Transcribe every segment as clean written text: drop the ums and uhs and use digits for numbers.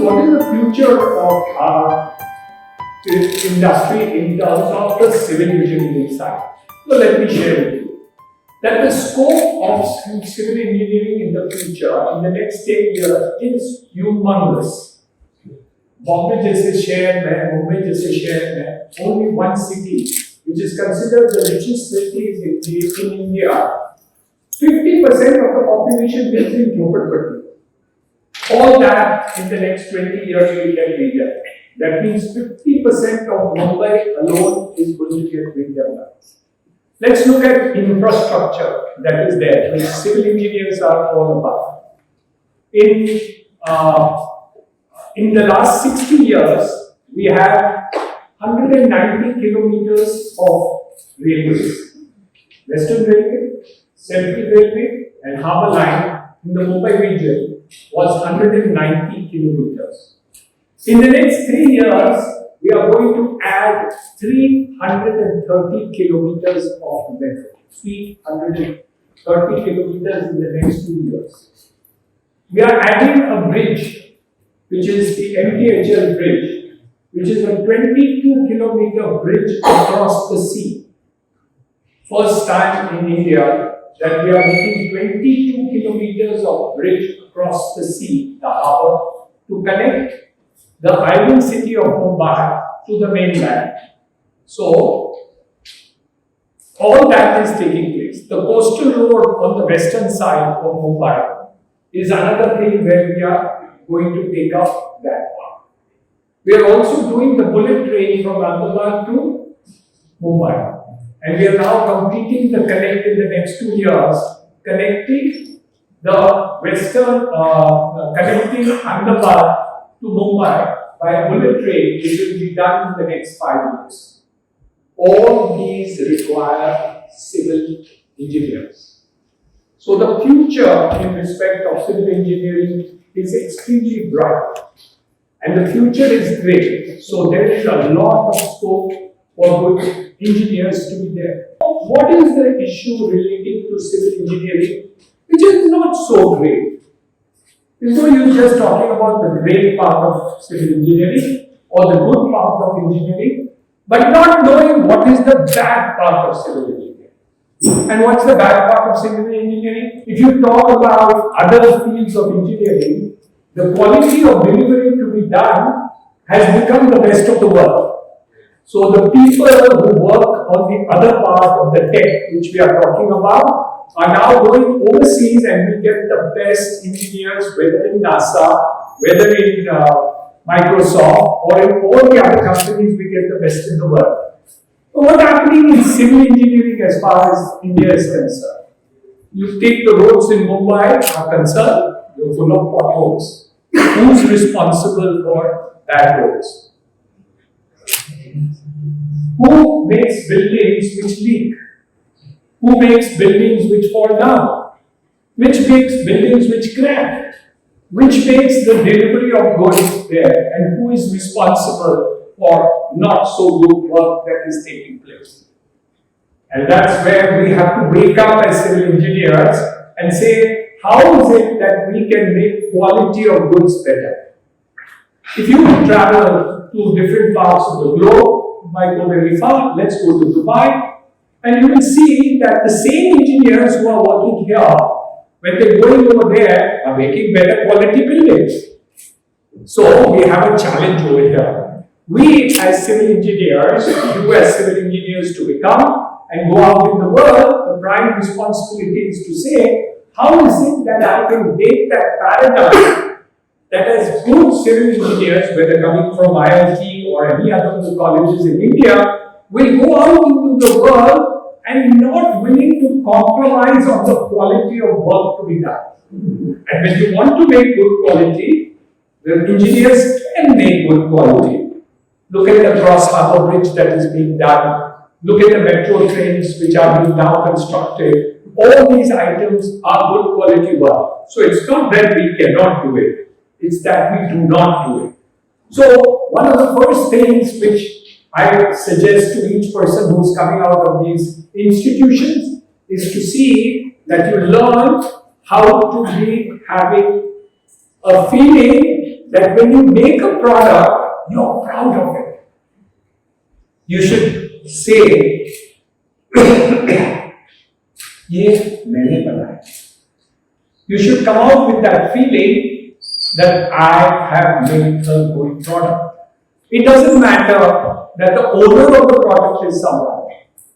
what is the future of our industry in terms of the civil engineering side? So let me share with you that the scope of civil engineering in the future, in the next 10 years, is humongous. Bombay जैसे शहर में, मुंबई जैसे शहर में, only one city, which is considered the richest city in India, 50% of the population lives in Jhopalpatti. All that in the next 20 years will get redeveloped. That means 50% of Mumbai alone is going to get redeveloped. Let's look at infrastructure that is there, which civil engineers are all about. In the last 60 years, we have 190 kilometers of railways. Western Railway, Central Railway, and Harbour Line in the Mumbai region was 190 kilometers. In the next 3 years, we are going to add 330 kilometers of metro. 330 kilometers in the next 2 years. We are adding a bridge, which is the MTHL bridge, which is a 22-kilometer bridge across the sea. First time in India that we are making 22 kilometers of bridge across the sea, the harbour, to connect the island city of Mumbai to the mainland. So, all that is taking place. The coastal road on the western side of Mumbai is another thing where we are going to take up that part. We are also doing the bullet train from Ahmedabad to Mumbai. And we are now completing the connect in the next 2 years, connecting connecting Ahmedabad to Mumbai by a bullet train, which will be done in the next 5 years. All these require civil engineers. So the future in respect of civil engineering is extremely bright. And the future is great. So there is a lot of scope for good engineers to be there. What is the issue relating to civil engineering, which is not so great? There's no use just talking about the great part of civil engineering or the good part of engineering, but not knowing what is the bad part of civil engineering. And what's the bad part of civil engineering? If you talk about other fields of engineering, the quality of delivery to be done has become the best of the world. So the people who work on the other part of the tech, which we are talking about, are now going overseas and we get the best engineers, whether in NASA, whether in Microsoft, or in all the other companies, we get the best in the world. So what's happening in civil engineering as far as India is concerned? You take the roads in Mumbai are concerned, you're full of potholes. Who's responsible for bad roads? Who makes buildings which leak? Who makes buildings which fall down? Which makes buildings which crack? Which makes the delivery of goods there? And who is responsible for not so good work that is taking place? And that's where we have to wake up as civil engineers and say, how is it that we can make quality of goods better? If you travel to different parts of the globe, might go very far, let's go to Dubai, and you will see that the same engineers who are working here, when they're going over there, are making better quality buildings. So we have a challenge over here. We as civil engineers, you as civil engineers to become and go out in the world, the prime responsibility is to say, how is it that I can take that paradigm that as good civil engineers, whether coming from IIT or any other colleges in India, will go out into the world and not willing to compromise on the quality of work to be done. And when you want to make good quality, the engineers can make good quality. Look at the Cross Harbour Bridge that is being done. Look at the metro trains which are being now constructed. All these items are good quality work. So it's not that we cannot do it. It's that we do not do it. So one of the first things which I suggest to each person who's coming out of these institutions is to see that you learn how to be having A feeling that when you make a product, you're proud of it. You should say, ये मैंने बनाया. You should come out with that feeling that I have made a good product. It doesn't matter that the owner of the product is someone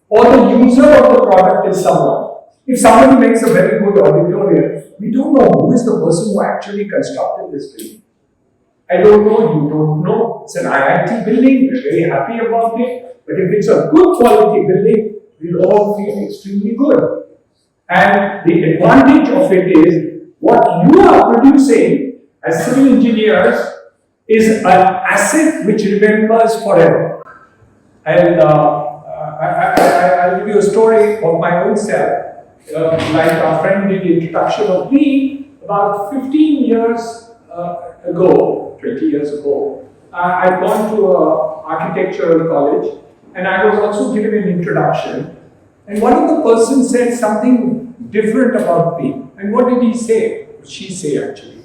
or the user of the product is someone. If somebody makes a very good auditorium, we don't know who is the person who actually constructed this building. I don't know, you don't know. It's an IIT building, we're very happy about it. But if it's a good quality building, we'll all feel extremely good. And the advantage of it is what you are producing as civil engineers is an asset which remembers forever. And I'll give you a story of my own self. Like our friend did the introduction of me about 15 years ago, 20 years ago. I'd gone to an architectural college and I was also given an introduction. And one of the persons said something different about me. And what did he say? She say actually.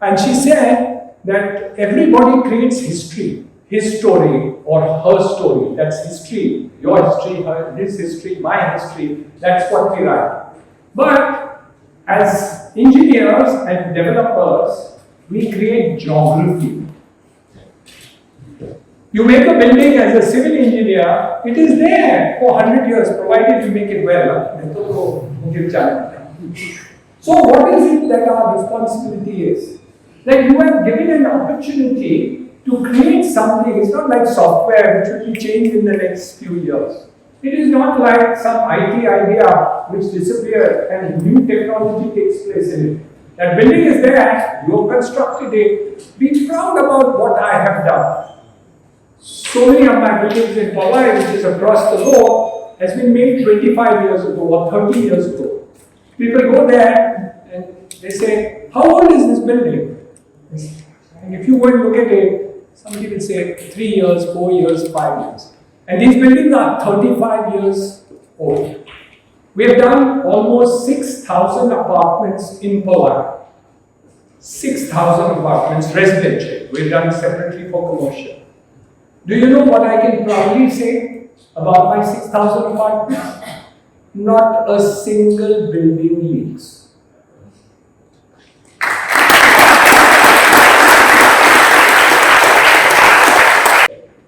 And she said that everybody creates history. His story or her story. That's history. Your history, his history, my history. That's what we write. But as engineers and developers, we create geography. You make a building as a civil engineer, it is there for 100 years, provided you make it well. So what is it that our responsibility is? That you have given an opportunity to create something. It's not like software which will be changed in the next few years. It is not like some IT idea which disappears and new technology takes place in it. That building is there, you have constructed it. Be proud about what I have done. So many of my buildings in Powai, which is across the road, has been made 25 years ago or 30 years ago. People go there and they say, how old is this building? And if you go and look at it, somebody will say 3 years, 4 years, 5 years. And these buildings are 35 years old. We have done almost 6,000 apartments in Powai. 6,000 apartments residential. We've done separately for commercial. Do you know what I can proudly say about my 6,000 apartments? Not a single building leaks.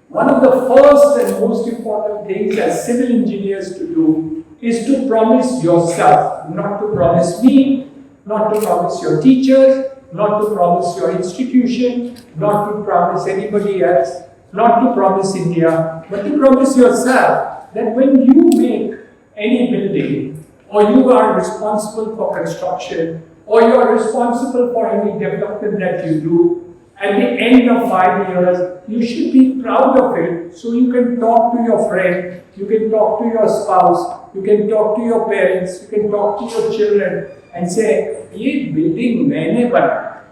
One of the first and most important things as civil engineers to do is to promise yourself, not to promise me, not to promise your teachers, not to promise your institution, not to promise anybody else, not to promise India, but to promise yourself that when you make any building, or you are responsible for construction, or you are responsible for any development that you do, at the end of 5 years, you should be proud of it, so you can talk to your friend, you can talk to your spouse, you can talk to your parents, you can talk to your children and say, "Ye building maine banaya."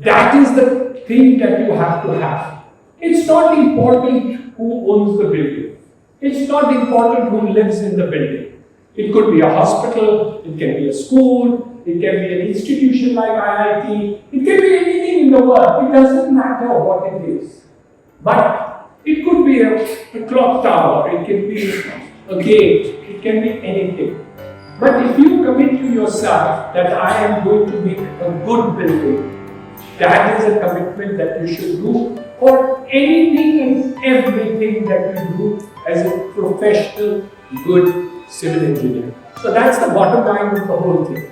That is the thing that you have to have. It's not important who owns the building. It's not important who lives in the building. It could be a hospital, it can be a school, it can be an institution like IIT, it can be anything in the world. It doesn't matter what it is. But it could be a clock tower, it can be a gate, it can be anything. But if you commit to yourself that I am going to make a good building, that is a commitment that you should do for anything and everything that you do as a professional, good civil engineer. So that's the bottom line of the whole thing.